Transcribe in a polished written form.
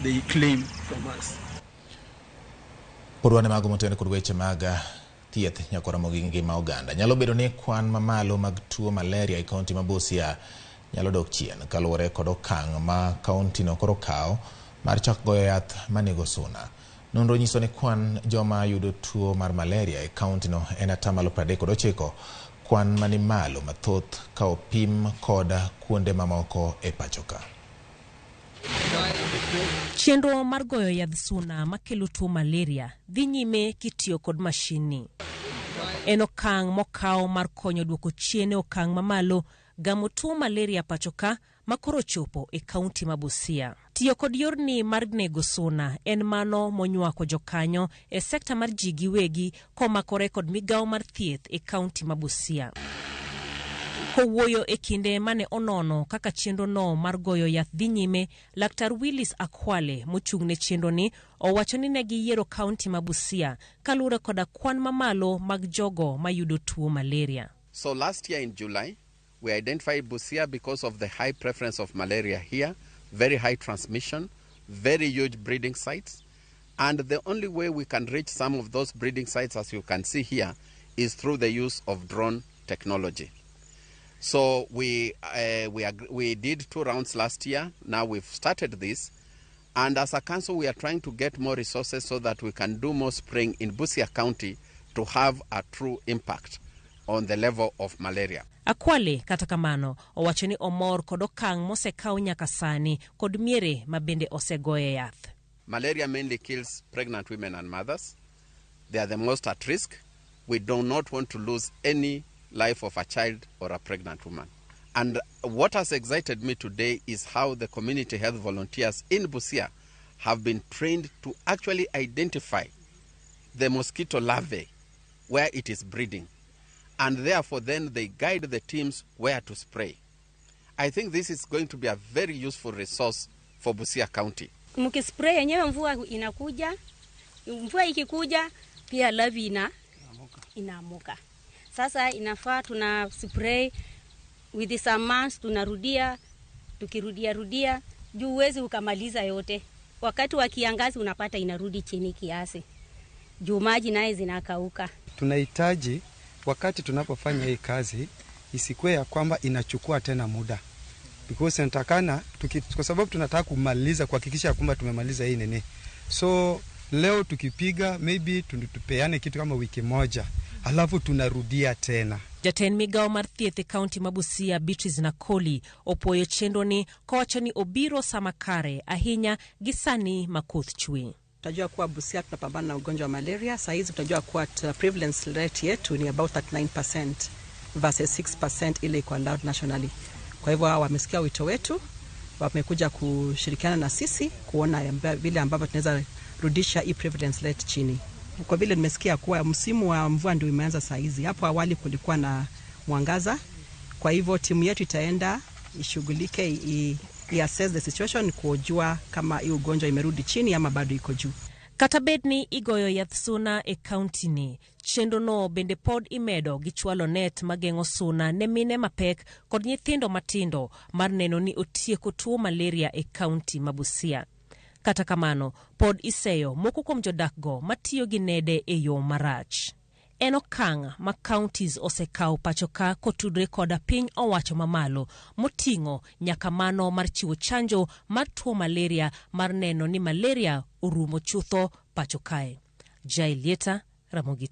they claim from us. Purwane mago motene kod weche mag thieth nyako Ramogi ngima oganda. Nyalo bedo ni kwan mamalo mag tuo malaria e kaunti ma Busia nyalo dok chien kaluwore kod okang' ma kaunti no koro kawo mar chako goyo yath manego suna. Nonro nyiso ni kwan joma yudo tuo mar malaria e kaunti no en 39%, kwan mani malo mathoth ka opim kod kuonde mamoko e pachoka. Chenro mar goyo yadh suna makelo tuo malaria dhi nyime kitiyo kod mashini. En okang' mokaw mar konyo duoko chien okang' mamalo gamo tuo malaria pachoka makoro chopo e kaunti ma Busia. Tiyo kod yorni mar nego suna en mano monywako jokanyo e sekta mar ji giwegi komakore kod migawo mar thieth e kaunti ma Busia. Kowuoyo e kinde mane onono kaka chenro no mar goyo yath dhi nyime, Laktar Willis Akwale mochung' ne chenro ni owacho ni ne giyiero kaunti ma Busia kalure koda kwan mamalo mag jogo mayudo tuo malaria. So last year in July, we identified Busia because of the high preference of malaria here, very high transmission, very huge breeding sites. And the only way we can reach some of those breeding sites, as you can see here, is through the use of drone technology. So we did 2 rounds last year. Now we've started this. And as a council, we are trying to get more resources so that we can do more spraying in Busia County to have a true impact on the level of malaria. Akwale kata kamano owacho ni omor kod okang' mosekaw nyaka sani kod miere mabende osegoye yath. Malaria mainly kills pregnant women and mothers. They are the most at risk. We do not want to lose any life of a child or a pregnant woman. And what has excited me today is how the community health volunteers in Busia have been trained to actually identify the mosquito larvae where it is breeding. And therefore then they guide the teams where to spray. I think this is going to be a very useful resource for Busia County. Mkispray yenyewe mvua inakuja, mvua ikikuja pia larvae inaamuka. Sasa inafaa tuna spray with some months, tunarudia, tukirudia juu huwezi ukamaliza yote. Wakati wa kiangazi unapata inarudi chini kiasi. Juu maji naye zinakauka. Tunahitaji wakati tunapofanya hii kazi isikuwe ya kwamba inachukua tena muda. Because natakana kwa sababu tunataka kumaliza kuhakikisha kwamba tumemaliza hii nini. So leo tukipiga maybe tupeane kitu kama wiki moja. Alafu tunarudia tena. Jaten migawo mar thieth e kaunti ma Busia Beatrice Nakoli opoyo chenro ni kowacho ni obiro samakare ahinya gisani makoth chwe. Tutajua kuwa Busia tunapambana na ugonjwa wa malaria. Saa hizi tutajua kuwa prevalence rate yetu ni about 39% versus 6% ile iko allowed nationally. Kwa hivyo wamesikia wito wetu, wamekuja kushirikiana na sisi kuona vile ambavyo tunaweza rudisha hii prevalence rate chini. Kwa vile nimesikia kuwa msimu wa mvua ndio imeanza saa hizi. Hapo awali kulikuwa na mwangaza. Kwa hivyo timu yetu itaenda ishughulike assess the situation kujua kama hii ugonjwa imerudi chini ama bado iko juu. Katabedni igoyo yath suna e kaunti ni. Chenro no bende pod imedo gichwalo net mageng'o suna ne mine mapek kod nyithindo matindo mar neno ni otieko tuo malaria e kaunti ma Busia. Kata kamano, pod iseyo moko kuom jodakgo matiyo gi nede e yo marach. En okang' ma counties osekaw pachoka kotudre koda piny owacho mamalo moting'o nyaka mano mar chiwo chanjo mar tuo malaria mar neno ni malaria orumo chutho pachokae. Jailieta Ramogi.